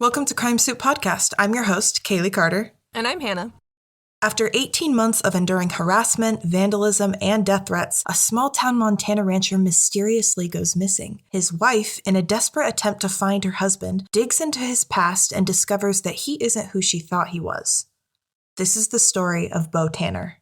Welcome to Crime Soup Podcast. I'm your host, Kaylee Carter. And I'm Hannah. After 18 months of enduring harassment, vandalism, and death threats, a small-town Montana rancher mysteriously goes missing. His wife, in a desperate attempt to find her husband, digs into his past and discovers that he isn't who she thought he was. This is the story of Bo Tanner.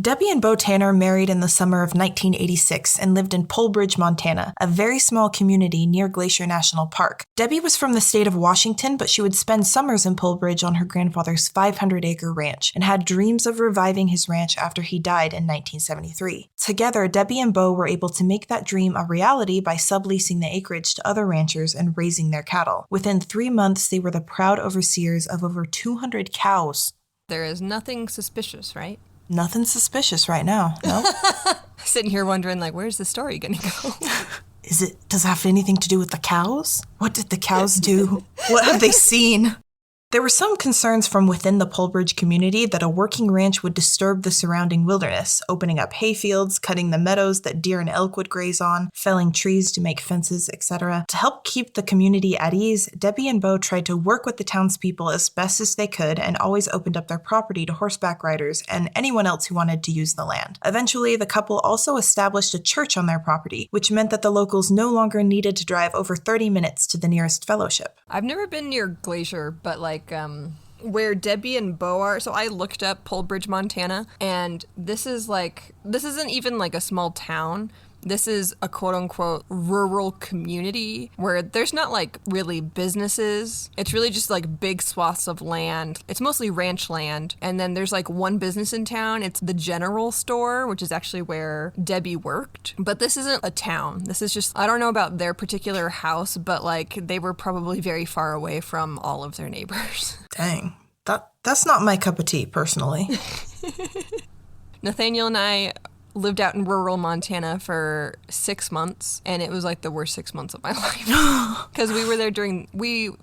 Debbie and Bo Tanner married in the summer of 1986 and lived in Polbridge, Montana, a very small community near Glacier National Park. Debbie was from the state of Washington, but she would spend summers in Polbridge on her grandfather's 500-acre ranch and had dreams of reviving his ranch after he died in 1973. Together, Debbie and Bo were able to make that dream a reality by subleasing the acreage to other ranchers and raising their cattle. Within 3 months, they were the proud overseers of over 200 cows. There is nothing suspicious, right? Nothing suspicious right now, no? Sitting here wondering, where's the story gonna go? Does it have anything to do with the cows? What did the cows do? What have they seen? There were some concerns from within the Polbridge community that a working ranch would disturb the surrounding wilderness, opening up hayfields, cutting the meadows that deer and elk would graze on, felling trees to make fences, etc. To help keep the community at ease, Debbie and Bo tried to work with the townspeople as best as they could and always opened up their property to horseback riders and anyone else who wanted to use the land. Eventually, the couple also established a church on their property, which meant that the locals no longer needed to drive over 30 minutes to the nearest fellowship. I've never been near Glacier, but where Debbie and Bo are, so I looked up Polbridge, Montana, and this isn't even a small town. This is a quote-unquote rural community where there's not really businesses. It's really just big swaths of land. It's mostly ranch land. And then there's one business in town. It's the general store, which is actually where Debbie worked. But this isn't a town. This is just, I don't know about their particular house, but they were probably very far away from all of their neighbors. Dang. That's not my cup of tea, personally. Nathaniel and I lived out in rural Montana for 6 months, and it was the worst 6 months of my life. Because we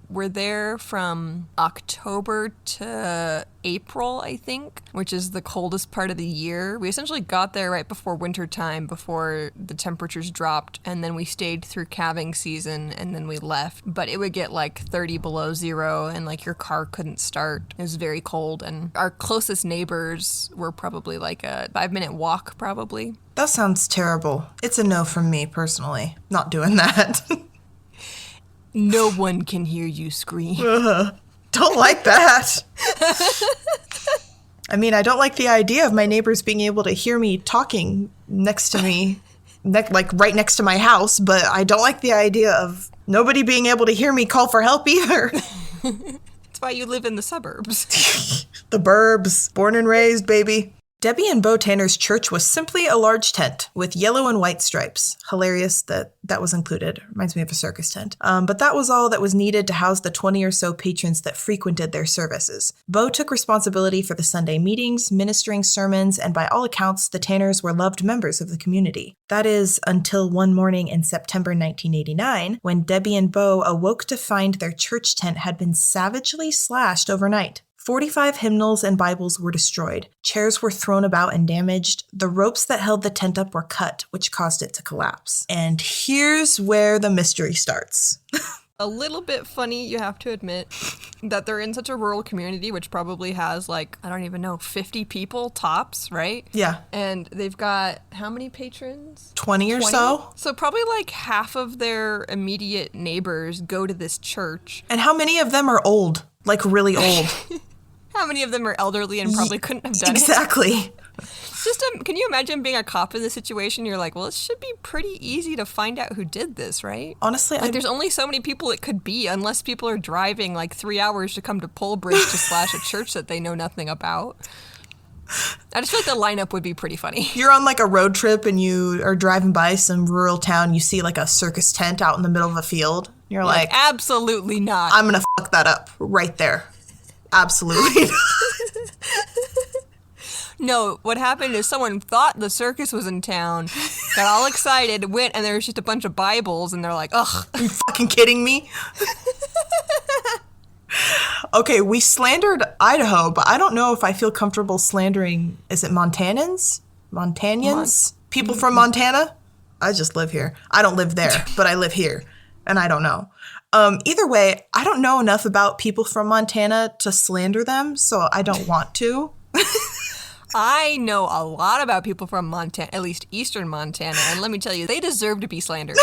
were there from October to April, I think, which is the coldest part of the year. We essentially got there right before winter time, before the temperatures dropped, and then we stayed through calving season, and then we left. But it would get 30 below zero, and your car couldn't start. It was very cold, and our closest neighbors were probably a 5-minute walk, probably. That sounds terrible. It's a no from me, personally. Not doing that. No one can hear you scream. Don't like that. I mean, I don't like the idea of my neighbors being able to hear me talking next to me, right next to my house, but I don't like the idea of nobody being able to hear me call for help either. That's why you live in the suburbs. The burbs. Born and raised, baby. Debbie and Bo Tanner's church was simply a large tent with yellow and white stripes. Hilarious that was included. Reminds me of a circus tent. But that was all that was needed to house the 20 or so patrons that frequented their services. Bo took responsibility for the Sunday meetings, ministering sermons, and by all accounts, the Tanners were loved members of the community. That is, until one morning in September 1989, when Debbie and Bo awoke to find their church tent had been savagely slashed overnight. 45 hymnals and Bibles were destroyed. Chairs were thrown about and damaged. The ropes that held the tent up were cut, which caused it to collapse. And here's where the mystery starts. A little bit funny, you have to admit, that they're in such a rural community, which probably has, 50 people tops, right? Yeah. And they've got, how many patrons? 20 or so. So probably half of their immediate neighbors go to this church. And how many of them are old? Really old. How many of them are elderly and probably couldn't have done Exactly. Can you imagine being a cop in this situation? You're well, it should be pretty easy to find out who did this, right? Honestly, there's only so many people it could be, unless people are driving 3 hours to come to Polbridge to slash a church that they know nothing about. I just feel like the lineup would be pretty funny. You're on like a road trip and you are driving by some rural town. You see like a circus tent out in the middle of a field. You're like, absolutely not. I'm going to fuck that up right there. Absolutely not. No, what happened is someone thought the circus was in town, got all excited, went, and there was just a bunch of Bibles, and they're like, ugh. Are you fucking kidding me? Okay, we slandered Idaho, but I don't know if I feel comfortable slandering, is it Montanans? Montanians? People from Montana? I just live here. I don't live there, but I live here, and I don't know. Either way, I don't know enough about people from Montana to slander them, so I don't want to. I know a lot about people from Montana, at least eastern Montana, and let me tell you, they deserve to be slandered.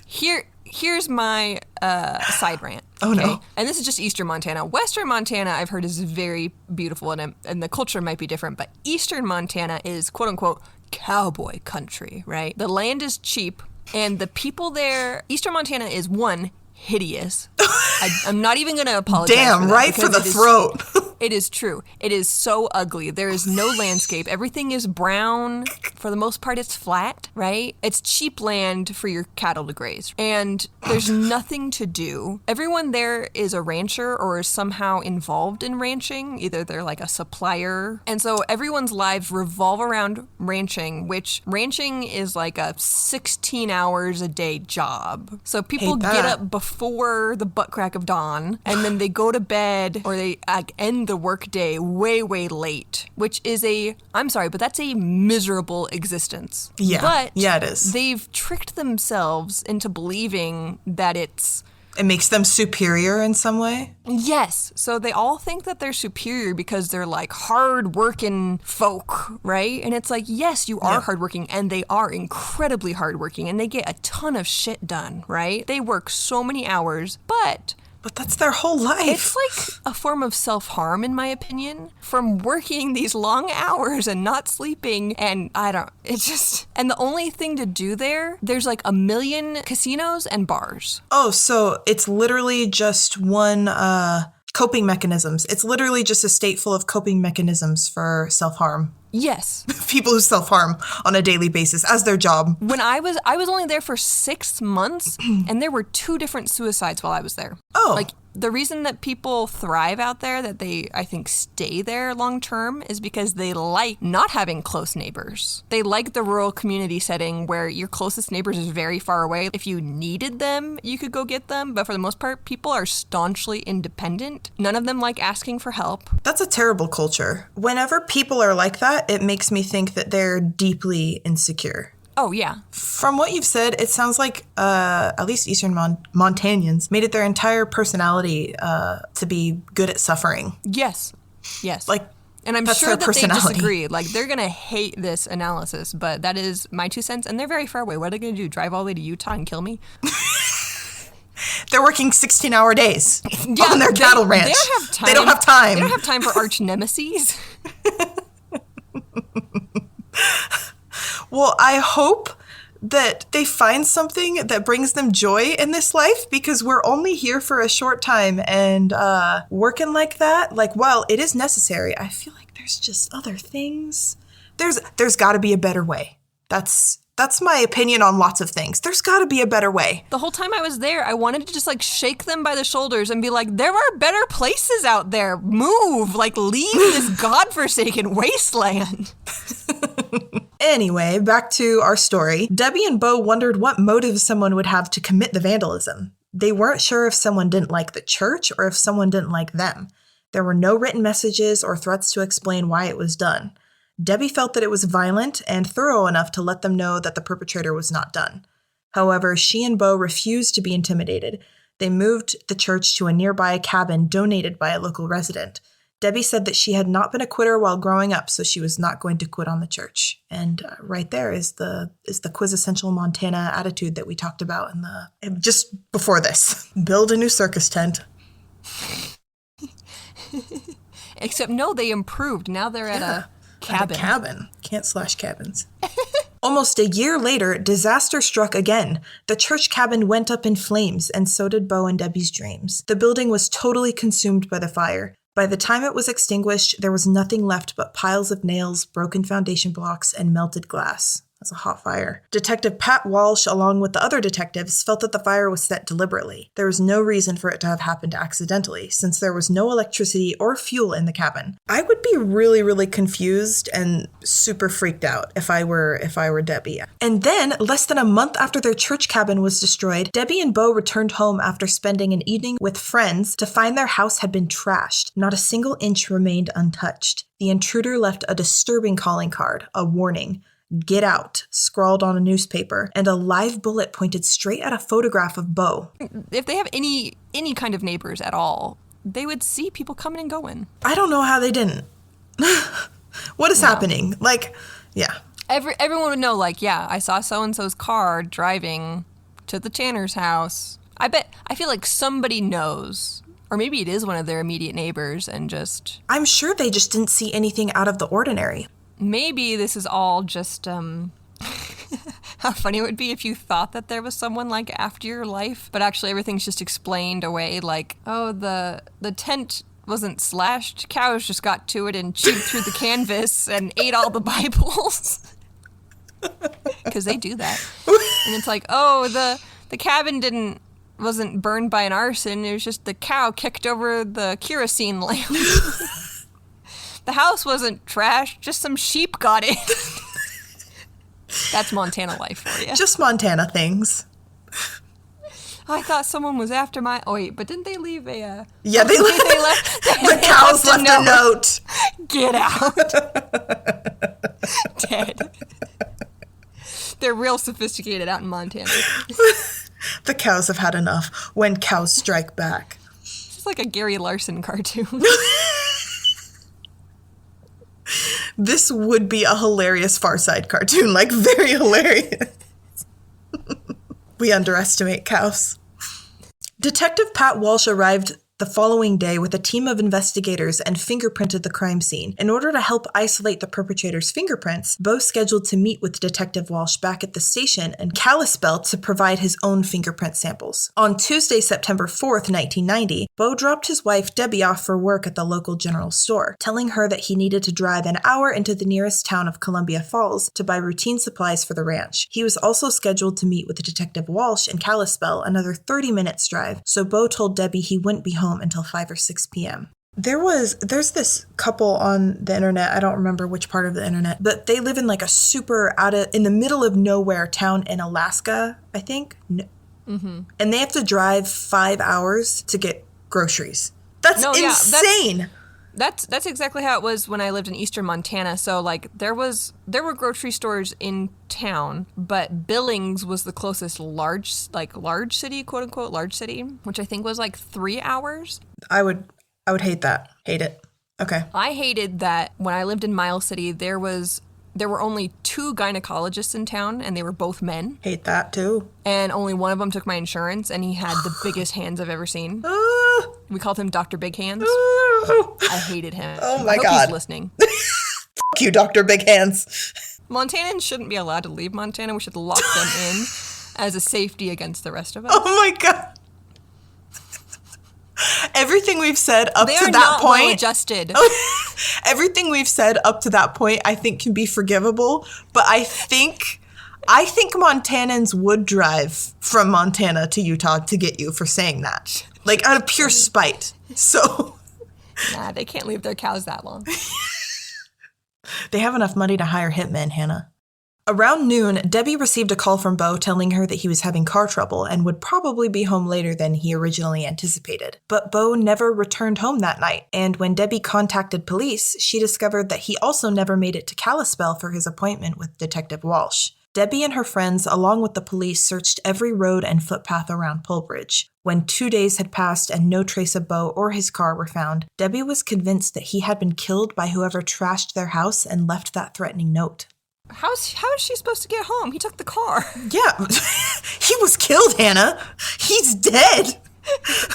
Here's my side rant. Oh, okay? no. And this is just eastern Montana. Western Montana, I've heard, is very beautiful, and the culture might be different, but eastern Montana is, quote-unquote, cowboy country, right? The land is cheap, and the people there, eastern Montana is, one, hideous. I'm not even going to apologize. Damn, for that right for the throat. It is true. It is so ugly. There is no landscape. Everything is brown. For the most part, it's flat, right? It's cheap land for your cattle to graze. And there's nothing to do. Everyone there is a rancher or is somehow involved in ranching. Either they're like a supplier. And so everyone's lives revolve around ranching, which ranching is like a 16 hours a day job. So people get up before the butt crack of dawn, and then they go to bed, or they end the workday way, way late, which is I'm sorry, but that's a miserable existence. Yeah. But yeah, it is. They've tricked themselves into believing that it makes them superior in some way? Yes. So they all think that they're superior because they're like hard-working folk, right? And it's like, yes, you are hardworking, and they are incredibly hardworking, and they get a ton of shit done, right? They work so many hours, But that's their whole life. It's like a form of self-harm, in my opinion, from working these long hours and not sleeping. And and the only thing to do there's like a million casinos and bars. Oh, so it's literally just one coping mechanisms. It's literally just a state full of coping mechanisms for self-harm. Yes. People who self-harm on a daily basis as their job. When I was only there for 6 months, and there were 2 different suicides while I was there. Oh. Like, the reason that people thrive out there, that they, I think, stay there long term, is because they like not having close neighbors. They like the rural community setting where your closest neighbors is very far away. If you needed them, you could go get them. But for the most part, people are staunchly independent. None of them like asking for help. That's a terrible culture. Whenever people are like that, it makes me think that they're deeply insecure. Oh, yeah. From what you've said, it sounds like at least Eastern Montanians made it their entire personality to be good at suffering. Yes. Like, and I'm sure that they disagree. Like, they're going to hate this analysis, but that is my 2 cents. And they're very far away. What are they going to do? Drive all the way to Utah and kill me? They're working 16-hour days on their cattle ranch. They don't have time. They don't have time for arch nemesis. Well, I hope that they find something that brings them joy in this life, because we're only here for a short time, and working like that, like, while it is necessary, I feel like there's just other things. There's got to be a better way. That's my opinion on lots of things. There's got to be a better way. The whole time I was there, I wanted to just like shake them by the shoulders and be like, there are better places out there. Move, like, leave this godforsaken wasteland. Anyway, back to our story. Debbie and Bo wondered what motive someone would have to commit the vandalism. They weren't sure if someone didn't like the church or if someone didn't like them. There were no written messages or threats to explain why it was done. Debbie felt that it was violent and thorough enough to let them know that the perpetrator was not done. However, she and Bo refused to be intimidated. They moved the church to a nearby cabin donated by a local resident. Debbie said that she had not been a quitter while growing up, so she was not going to quit on the church. And right there is the quintessential Montana attitude that we talked about just before this. Build a new circus tent. Except no, they improved. Now they're at a cabin. At a cabin. Can't slash cabins. Almost a year later, disaster struck again. The church cabin went up in flames, and so did Bo and Debbie's dreams. The building was totally consumed by the fire. By the time it was extinguished, there was nothing left but piles of nails, broken foundation blocks, and melted glass. That's a hot fire. Detective Pat Walsh, along with the other detectives, felt that the fire was set deliberately. There was no reason for it to have happened accidentally, since there was no electricity or fuel in the cabin. I would be really, really confused and super freaked out if I were Debbie. And then, less than a month after their church cabin was destroyed, Debbie and Bo returned home after spending an evening with friends to find their house had been trashed. Not a single inch remained untouched. The intruder left a disturbing calling card, a warning. "Get out," scrawled on a newspaper, and a live bullet pointed straight at a photograph of Bo. If they have any kind of neighbors at all, they would see people coming and going. I don't know how they didn't. What is happening? Like, yeah. Everyone would know, like, yeah, I saw so-and-so's car driving to the Tanner's house. I feel like somebody knows. Or maybe it is one of their immediate neighbors and just... I'm sure they just didn't see anything out of the ordinary. Maybe this is all just, how funny it would be if you thought that there was someone, like, after your life, but actually everything's just explained away, like, oh, the tent wasn't slashed, cows just got to it and chewed through the canvas and ate all the Bibles. Because they do that. And it's like, oh, the cabin wasn't burned by an arson, it was just the cow kicked over the kerosene lamp. The house wasn't trashed, just some sheep got in. That's Montana life for you. Just Montana things. I thought someone was after my... Oh, wait, but didn't they leave a... Yeah, they left... The cows left a note. Get out. Dead. They're real sophisticated out in Montana. The cows have had enough. When cows strike back. It's like a Gary Larson cartoon. This would be a hilarious Far Side cartoon, like very hilarious. We underestimate cows. Detective Pat Walsh arrived the following day with a team of investigators and fingerprinted the crime scene. In order to help isolate the perpetrator's fingerprints, Bo scheduled to meet with Detective Walsh back at the station and Kalispell to provide his own fingerprint samples. On Tuesday, September 4th, 1990, Bo dropped his wife Debbie off for work at the local general store, telling her that he needed to drive an hour into the nearest town of Columbia Falls to buy routine supplies for the ranch. He was also scheduled to meet with Detective Walsh in Kalispell, another 30 minutes drive, so Bo told Debbie he wouldn't be home until 5 or 6 p.m. There's this couple on the internet, I don't remember which part of the internet, but they live in like a super in the middle of nowhere town in Alaska, I think. Mm-hmm. And they have to drive 5 hours to get groceries. That's insane. That's exactly how it was when I lived in eastern Montana. So like there were grocery stores in town, but Billings was the closest large city, quote unquote large city, which I think was like 3 hours. I would hate that. Hate it. Okay. I hated that when I lived in Miles City, there were only 2 gynecologists in town, and they were both men. Hate that, too. And only one of them took my insurance, and he had the biggest hands I've ever seen. We called him Dr. Big Hands. I hated him. Oh, my I hope God. he's listening. Fuck you, Dr. Big Hands. Montanans shouldn't be allowed to leave Montana. We should lock them in as a safety against the rest of us. Oh, my God. Everything we've said up they to are that not point, well adjusted. Everything we've said up to that point, I think can be forgivable. But I think Montanans would drive from Montana to Utah to get you for saying that, like out of pure spite. So, nah, they can't leave their cows that long. They have enough money to hire hitmen, Hannah. Around noon, Debbie received a call from Bo telling her that he was having car trouble and would probably be home later than he originally anticipated. But Bo never returned home that night, and when Debbie contacted police, she discovered that he also never made it to Kalispell for his appointment with Detective Walsh. Debbie and her friends, along with the police, searched every road and footpath around Polbridge. When 2 days had passed and no trace of Bo or his car were found, Debbie was convinced that he had been killed by whoever trashed their house and left that threatening note. How is she supposed to get home? He took the car. Yeah, he was killed, Hannah. He's dead.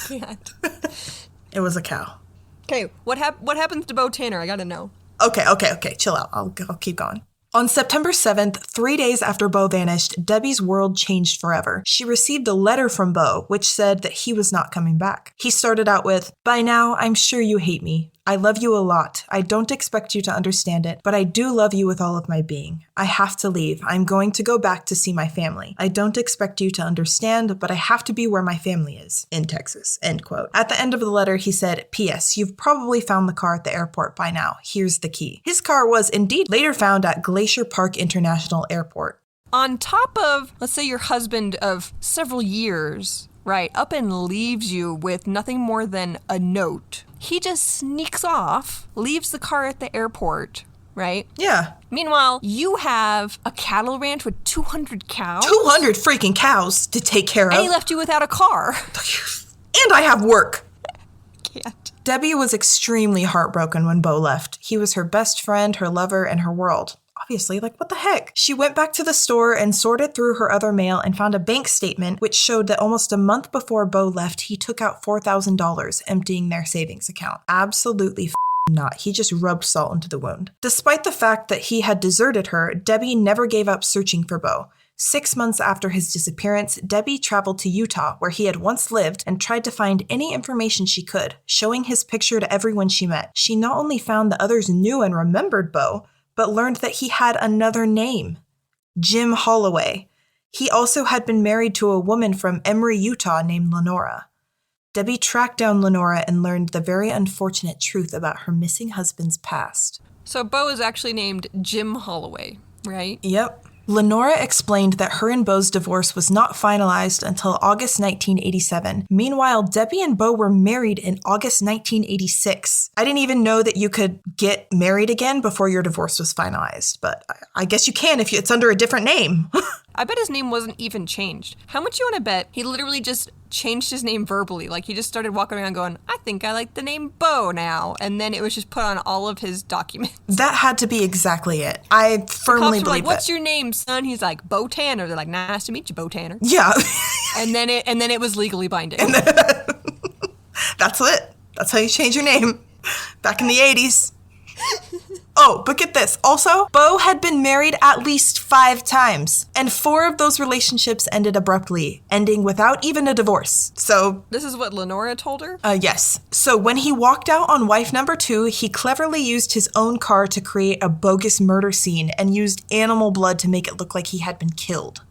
Can't. It was a cow. Okay, what happens to Bo Tanner? I gotta know. Okay. Chill out. I'll keep going. On September 7th, 3 days after Bo vanished, Debbie's world changed forever. She received a letter from Bo, which said that he was not coming back. He started out with, "By now, I'm sure you hate me. I love you a lot. I don't expect you to understand it, but I do love you with all of my being. I have to leave. I'm going to go back to see my family. I don't expect you to understand, but I have to be where my family is, in Texas," end quote. At the end of the letter, he said, "P.S. You've probably found the car at the airport by now. Here's the key." His car was indeed later found at Glacier Park International Airport. On top of, let's say, your husband of several years, right, up and leaves you with nothing more than a note. He just sneaks off, leaves the car at the airport, right? Yeah. Meanwhile, you have a cattle ranch with 200 cows. 200 freaking cows to take care of. And he left you without a car. And I have work. Can't. Debbie was extremely heartbroken when Bo left. He was her best friend, her lover, and her world. Obviously, like, what the heck? She went back to the store and sorted through her other mail and found a bank statement which showed that almost a month before Bo left, he took out $4,000, emptying their savings account. Absolutely not. He just rubbed salt into the wound. Despite the fact that he had deserted her, Debbie never gave up searching for Bo. 6 months after his disappearance, Debbie traveled to Utah, where he had once lived, and tried to find any information she could, showing his picture to everyone she met. She not only found that others knew and remembered Bo, but learned that he had another name, Jim Holloway. He also had been married to a woman from Emory, Utah named Lenora. Debbie tracked down Lenora and learned the very unfortunate truth about her missing husband's past. So Bo is actually named Jim Holloway, right? Yep. Lenora explained that her and Bo's divorce was not finalized until August 1987. Meanwhile, Debbie and Bo were married in August 1986. I didn't even know that you could get married again before your divorce was finalized, but I guess you can if it's under a different name. I bet his name wasn't even changed. How much you want to bet he literally just changed his name verbally? Like, he just started walking around going, "I think I like the name Bo now." And then it was just put on all of his documents. That had to be exactly it. I firmly believe like, "What's your name, son?" He's like, "Bo Tanner." They're like, "Nice to meet you, Bo Tanner." Yeah. and then it was legally binding. That's it. That's how you change your name. Back in the 80s. Oh, but get this. Also, Bo had been married at least 5 times, and 4 of those relationships ended abruptly, ending without even a divorce. So, this is what Lenora told her? Yes. So when he walked out on wife number 2, he cleverly used his own car to create a bogus murder scene and used animal blood to make it look like he had been killed.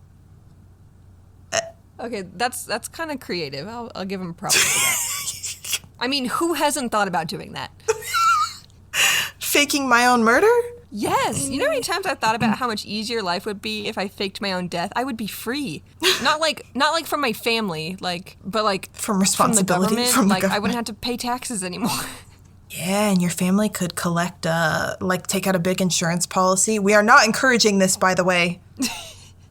Okay, that's kind of creative. I'll give him props for that. I mean, who hasn't thought about doing that? Faking my own murder? Yes. You know how many times I thought about how much easier life would be if I faked my own death? I would be free. Not like from my family, but from responsibility from the government. from the I government. wouldn't have to pay taxes anymore. Yeah, and your family could collect take out a big insurance policy. We are not encouraging this, by the way.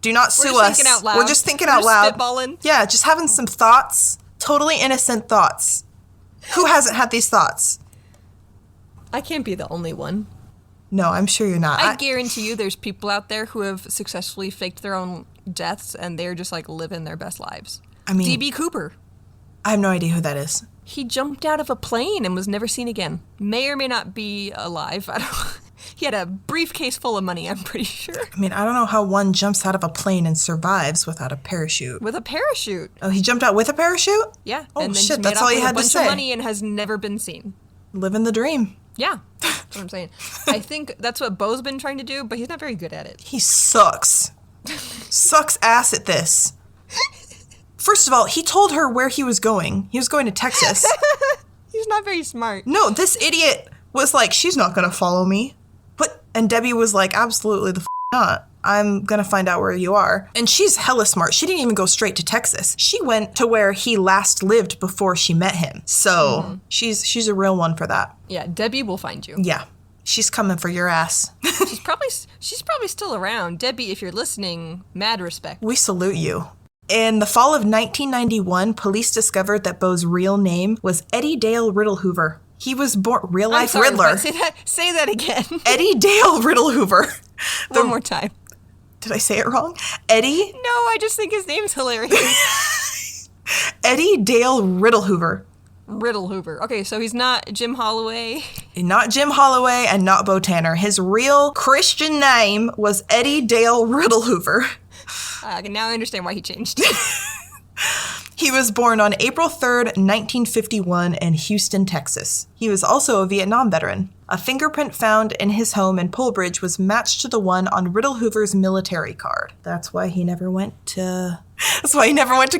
Do not sue us. Thinking out loud. We're just thinking out loud. Spitballing. Yeah, just having some thoughts. Totally innocent thoughts. Who hasn't had these thoughts? I can't be the only one. No, I'm sure you're not. I guarantee you there's people out there who have successfully faked their own deaths and they're just like living their best lives. I mean, D.B. Cooper. I have no idea who that is. He jumped out of a plane and was never seen again. May or may not be alive. I don't know. He had a briefcase full of money, I'm pretty sure. I mean, I don't know how one jumps out of a plane and survives without a parachute. With a parachute. Oh, he jumped out with a parachute? Yeah. Oh, and then shit, made that's off all you with had to a bunch say. of money and has never been seen. Living the dream. Yeah, that's what I'm saying. I think that's what Bo's been trying to do, but he's not very good at it. He sucks. Sucks ass at this. First of all, he told her where he was going. He was going to Texas. He's not very smart. No, this idiot was like, she's not going to follow me. But, and Debbie was like, absolutely the not. I'm going to find out where you are. And she's hella smart. She didn't even go straight to Texas. She went to where he last lived before she met him. So she's a real one for that. Yeah, Debbie will find you. Yeah. She's coming for your ass. She's probably still around. Debbie, if you're listening, mad respect. We salute you. In the fall of 1991, police discovered that Bo's real name was Eddie Dale Riddle Hoover. He was born real-life Riddler. What? Say that again. Eddie Dale Riddle Hoover. One more time. Did I say it wrong? Eddie? No, I just think his name's hilarious. Eddie Dale Riddle Hoover. Riddle Hoover. Okay, so he's not Jim Holloway. Not Jim Holloway and not Bo Tanner. His real Christian name was Eddie Dale Riddle Hoover. Now I understand why he changed. He was born on April 3rd, 1951 in Houston, Texas. He was also a Vietnam veteran. A fingerprint found in his home in Polbridge was matched to the one on Riddle Hoover's military card. That's why he never went to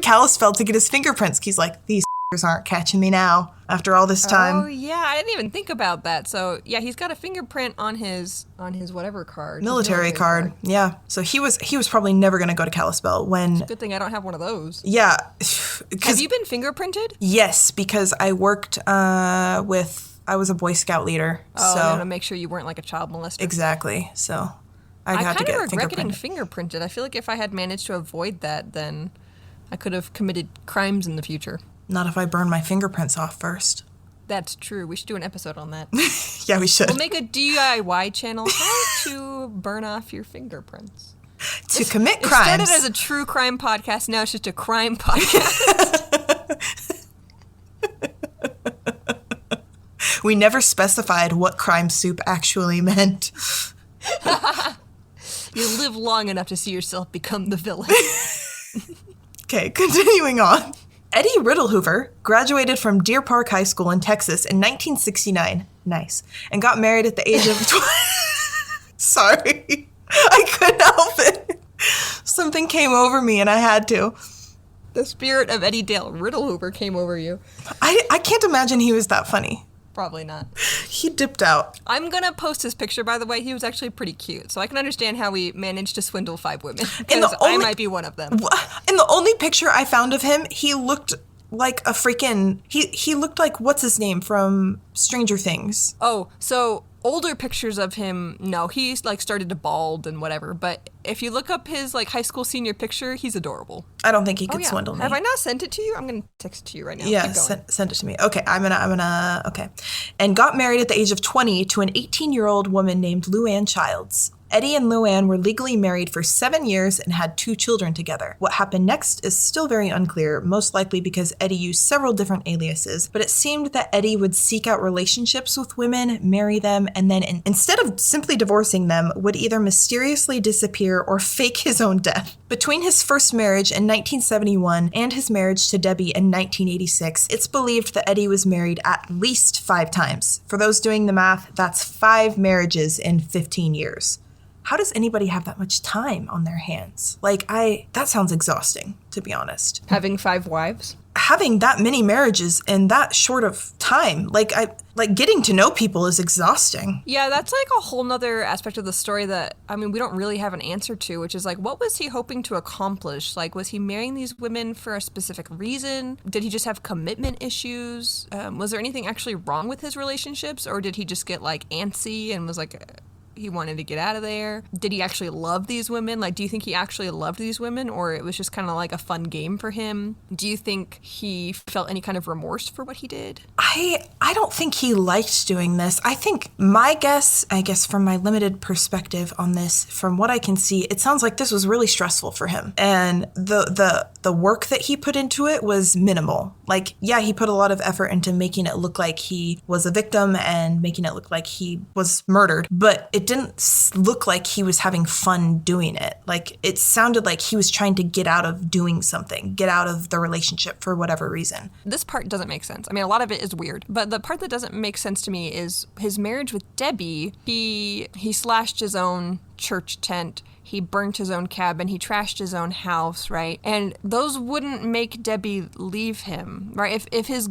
Kalispell to get his fingerprints. He's like, these aren't catching me now after all this time. Oh yeah, I didn't even think about that. So yeah, he's got a fingerprint on his whatever card. Military card. Yeah. So he was probably never going to go to Kalispell when. Good thing I don't have one of those. Yeah. Have you been fingerprinted? Yes, because I worked I was a Boy Scout leader. Oh, so to make sure you weren't like a child molester. Exactly. So I had to kind get of regret getting fingerprinted. fingerprinted. I feel like if I had managed to avoid that, then I could have committed crimes in the future. Not if I burn my fingerprints off first. That's true. We should do an episode on that. Yeah, we should. We'll make a DIY channel, how to burn off your fingerprints. To commit crimes. It started as a true crime podcast. Now it's just a crime podcast. We never specified what crime soup actually meant. You live long enough to see yourself become the villain. Okay, continuing on. Eddie Riddle Hoover graduated from Deer Park High School in Texas in 1969. Nice. And got married at the age of 20. Sorry. I couldn't help it. Something came over me and I had to. The spirit of Eddie Dale Riddle Hoover came over you. I can't imagine he was that funny. Probably not. He dipped out. I'm going to post his picture, by the way. He was actually pretty cute. So I can understand how he managed to swindle 5 women. Because I might be one of them. In the only picture I found of him, he looked like a freaking... He looked like, what's his name from Stranger Things? Oh, so older pictures of him, no. He's like started to bald and whatever. But if you look up his like high school senior picture, he's adorable. I don't think he could swindle me. Have I not sent it to you? I'm going to text it to you right now. Yeah, send it to me. Okay, I'm gonna, okay. And got married at the age of 20 to an 18-year-old woman named Luann Childs. Eddie and Luann were legally married for 7 years and had 2 children together. What happened next is still very unclear, most likely because Eddie used several different aliases, but it seemed that Eddie would seek out relationships with women, marry them, and then instead of simply divorcing them, would either mysteriously disappear or fake his own death. Between his first marriage in 1971 and his marriage to Debbie in 1986, it's believed that Eddie was married at least 5 times. For those doing the math, that's 5 marriages in 15 years. How does anybody have that much time on their hands? That sounds exhausting, to be honest. Having 5 wives? Having that many marriages in that short of time, getting to know people is exhausting. Yeah, that's like a whole nother aspect of the story that, we don't really have an answer to, which is like, what was he hoping to accomplish? Like, was he marrying these women for a specific reason? Did he just have commitment issues? Was there anything actually wrong with his relationships? Or did he just get like antsy and was like... he wanted to get out of there? Did he actually love these women? Like, do you think he actually loved these women, or it was just kind of like a fun game for him? Do you think he felt any kind of remorse for what he did? I don't think he liked doing this. I think my guess, from my limited perspective on this, from what I can see, it sounds like this was really stressful for him. And the work that he put into it was minimal. Like, yeah, he put a lot of effort into making it look like he was a victim and making it look like he was murdered, but it didn't look like he was having fun doing it. Like, it sounded like he was trying to get out of doing something, get out of the relationship for whatever reason. This part doesn't make sense. A lot of it is weird, but the part that doesn't make sense to me is his marriage with Debbie. He slashed his own church tent. He burnt his own cabin. He trashed his own house, right? And those wouldn't make Debbie leave him, right? If his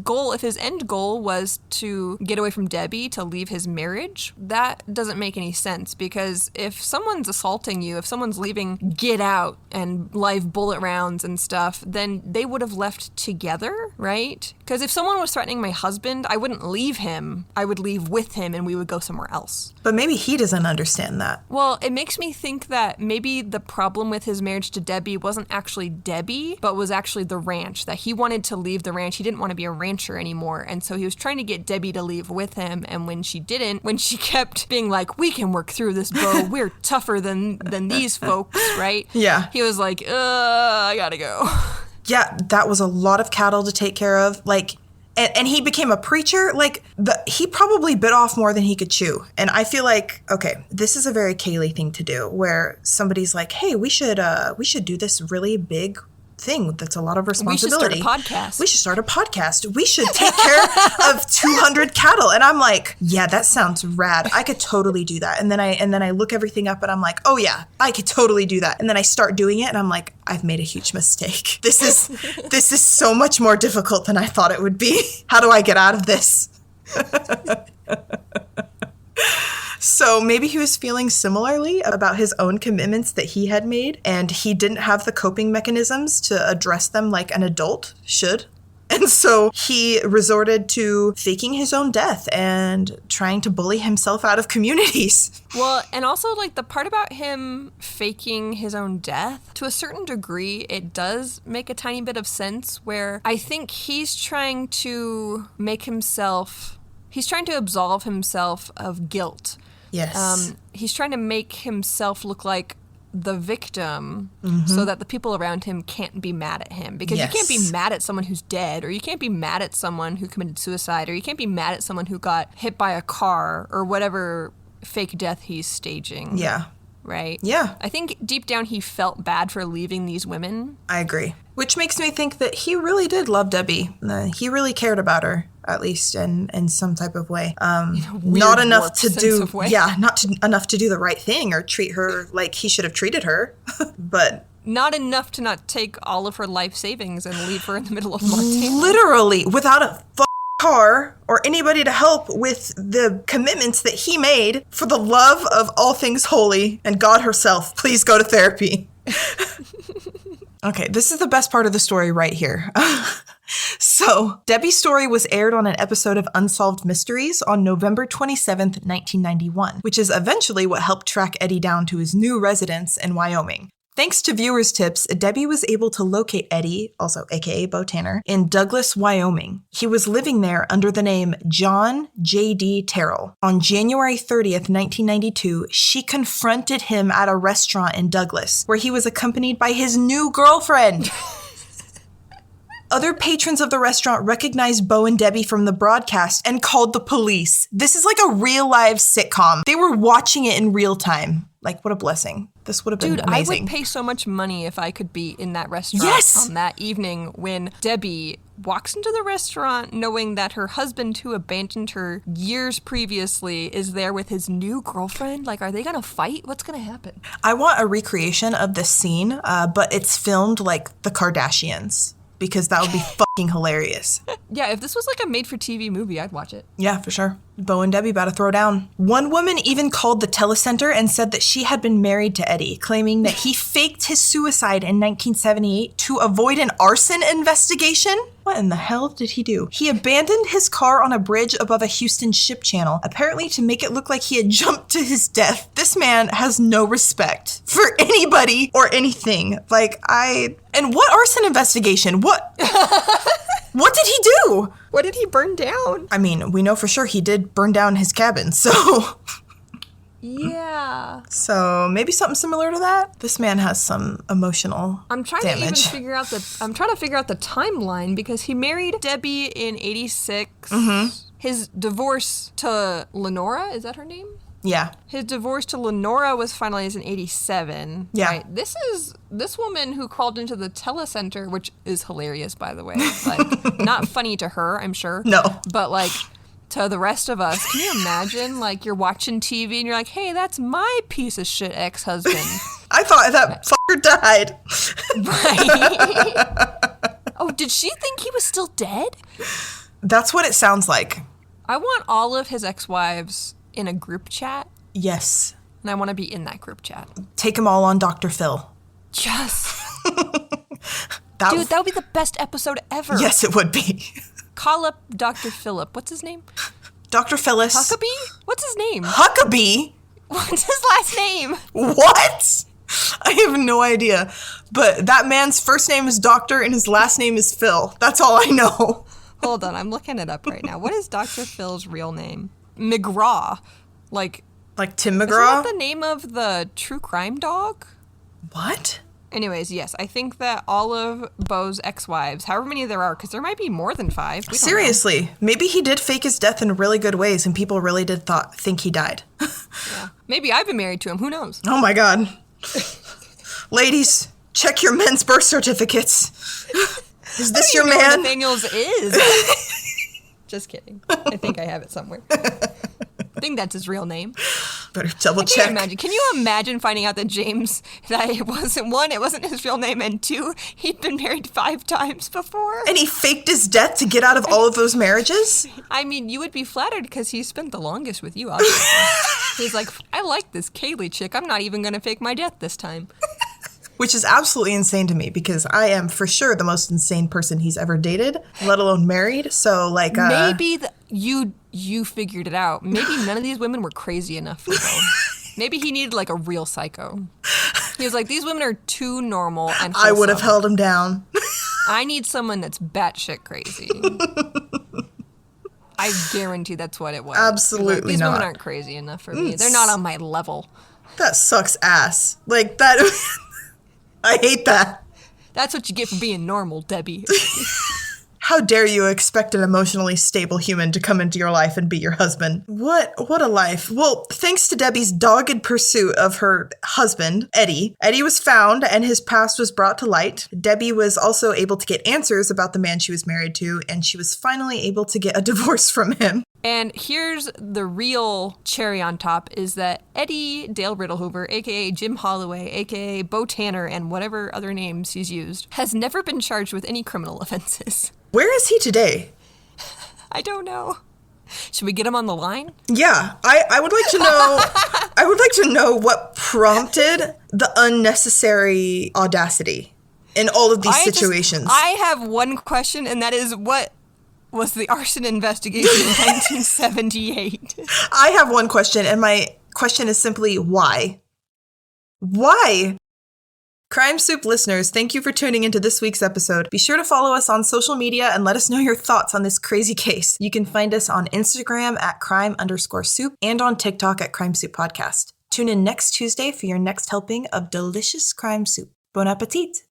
end goal was to get away from Debbie, to leave his marriage, that doesn't make any sense, because if someone's assaulting you, if someone's leaving Get Out and live bullet rounds and stuff, then they would have left together, right? Because if someone was threatening my husband, I wouldn't leave him. I would leave with him and we would go somewhere else. But maybe he doesn't understand that. Well, it makes me think that maybe the problem with his marriage to Debbie wasn't actually Debbie, but was actually the ranch, that he wanted to leave the ranch. He didn't want to be a rancher anymore. And so he was trying to get Debbie to leave with him. And when she didn't, when she kept being like, we can work through this, Bo, we're tougher than these folks, right? Yeah. He was like, I gotta go. Yeah, that was a lot of cattle to take care of. Like, And he became a preacher. Like, he probably bit off more than he could chew. And I feel like, okay, this is a very Kaylee thing to do, where somebody's like, hey, we should do this really big thing that's a lot of responsibility. We should start a podcast. We should take care of 200 cattle. And I'm like, yeah, that sounds rad. I could totally do that. And then I look everything up and I'm like, oh yeah, I could totally do that. And then I start doing it and I'm like, I've made a huge mistake. This is so much more difficult than I thought it would be. How do I get out of this? So maybe he was feeling similarly about his own commitments that he had made, and he didn't have the coping mechanisms to address them like an adult should. And so he resorted to faking his own death and trying to bully himself out of communities. Well, and also, like, the part about him faking his own death, to a certain degree, it does make a tiny bit of sense, where I think he's trying to absolve himself of guilt. Yes. He's trying to make himself look like the victim so that the people around him can't be mad at him. Because you can't be mad at someone who's dead, or you can't be mad at someone who committed suicide, or you can't be mad at someone who got hit by a car or whatever fake death he's staging. Yeah. Right? Yeah. I think deep down he felt bad for leaving these women. I agree. Which makes me think that he really did love Debbie. He really cared about her, at least in some type of way. Not enough to do, enough to do the right thing or treat her like he should have treated her, but not enough to not take all of her life savings and leave her in the middle of Montana. Literally, without a car or anybody to help with the commitments that he made. For the love of all things holy and God herself, please go to therapy. Okay, this is the best part of the story right here. So, Debbie's story was aired on an episode of Unsolved Mysteries on November 27th, 1991, which is eventually what helped track Eddie down to his new residence in Wyoming. Thanks to viewers' tips, Debbie was able to locate Eddie, also aka Bo Tanner, in Douglas, Wyoming. He was living there under the name John J.D. Terrell. On January 30th, 1992, she confronted him at a restaurant in Douglas, where he was accompanied by his new girlfriend. Other patrons of the restaurant recognized Bo and Debbie from the broadcast and called the police. This is like a real-life sitcom. They were watching it in real time. Like, what a blessing. This would have been amazing. I would pay so much money if I could be in that restaurant on that evening when Debbie walks into the restaurant knowing that her husband, who abandoned her years previously, is there with his new girlfriend. Like, are they going to fight? What's going to happen? I want a recreation of this scene, but it's filmed like the Kardashians, because that would be fucking hilarious. Yeah, if this was like a made-for-TV movie, I'd watch it. Yeah, for sure. Bo and Debbie about to throw down. One woman even called the telecenter and said that she had been married to Eddie, claiming that he faked his suicide in 1978 to avoid an arson investigation. What in the hell did he do? He abandoned his car on a bridge above a Houston ship channel, apparently to make it look like he had jumped to his death. This man has no respect for anybody or anything. And what arson investigation? What? What did he do? What did he burn down? I mean, we know for sure he did burn down his cabin, so... Yeah. So maybe something similar to that. This man has some emotional damage. I'm trying to figure out the timeline, because he married Debbie in 86. Mm-hmm. His divorce to Lenora, is that her name? Yeah. His divorce to Lenora was finalized in 87. Yeah. Right? This is this woman who called into the telecenter, which is hilarious, by the way. Like, not funny to her, I'm sure. No. But, like, to the rest of us, can you imagine, like, you're watching TV and you're like, hey, that's my piece of shit ex-husband. I thought that fucker died. Right. Oh, did she think he was still dead? That's what it sounds like. I want all of his ex-wives in a group chat. Yes. And I want to be in that group chat. Take them all on Dr. Phil. Yes. Dude, that would be the best episode ever. Yes, it would be. Call up Dr. Phillip. What's his name? Dr. Phyllis. Huckabee? What's his name? Huckabee? What's his last name? What? I have no idea. But that man's first name is Doctor and his last name is Phil. That's all I know. Hold on, I'm looking it up right now. What is Dr. Phil's real name? McGraw. Like Tim McGraw? Isn't that the name of the true crime dog? What? Anyways, yes, I think that all of Beau's ex-wives, however many there are, because there might be more than 5. We don't know. Seriously, maybe he did fake his death in really good ways and people really did think he died. Yeah. Maybe I've been married to him. Who knows? Oh my God. Ladies, check your men's birth certificates. Is this your man? Nathaniel's is. Just kidding. I think I have it somewhere. I think that's his real name. Better double check. Can you imagine finding out that James, that it wasn't his real name, and 2, he'd been married 5 times before? And he faked his death to get out of all of those marriages? I mean, you would be flattered because he spent the longest with you, obviously. He's like, I like this Kaylee chick. I'm not even going to fake my death this time. Which is absolutely insane to me because I am for sure the most insane person he's ever dated, let alone married. So like, maybe you figured it out. Maybe none of these women were crazy enough for Beau. Maybe he needed like a real psycho. He was like, these women are too normal and wholesome. I would have held him down. I need someone that's batshit crazy. I guarantee that's what it was. Absolutely like, these not. women aren't crazy enough for me. They're not on my level. That sucks ass. Like that. I hate that. That's what you get for being normal, Debbie. How dare you expect an emotionally stable human to come into your life and be your husband? What a life. Well, thanks to Debbie's dogged pursuit of her husband, Eddie was found and his past was brought to light. Debbie was also able to get answers about the man she was married to, and she was finally able to get a divorce from him. And here's the real cherry on top is that Eddie Dale Riddlehoover, a.k.a. Jim Holloway, a.k.a. Beau Tanner, and whatever other names he's used, has never been charged with any criminal offenses. Where is he today? I don't know. Should we get him on the line? Yeah, I would like to know. I would like to know what prompted the unnecessary audacity in all of these situations. I have one question, and that is, what was the arson investigation in 1978? I have one question, and my question is simply why? Why? Crime Soup listeners, thank you for tuning into this week's episode. Be sure to follow us on social media and let us know your thoughts on this crazy case. You can find us on Instagram at crime_soup and on TikTok at Crime Soup Podcast. Tune in next Tuesday for your next helping of delicious crime soup. Bon appetit!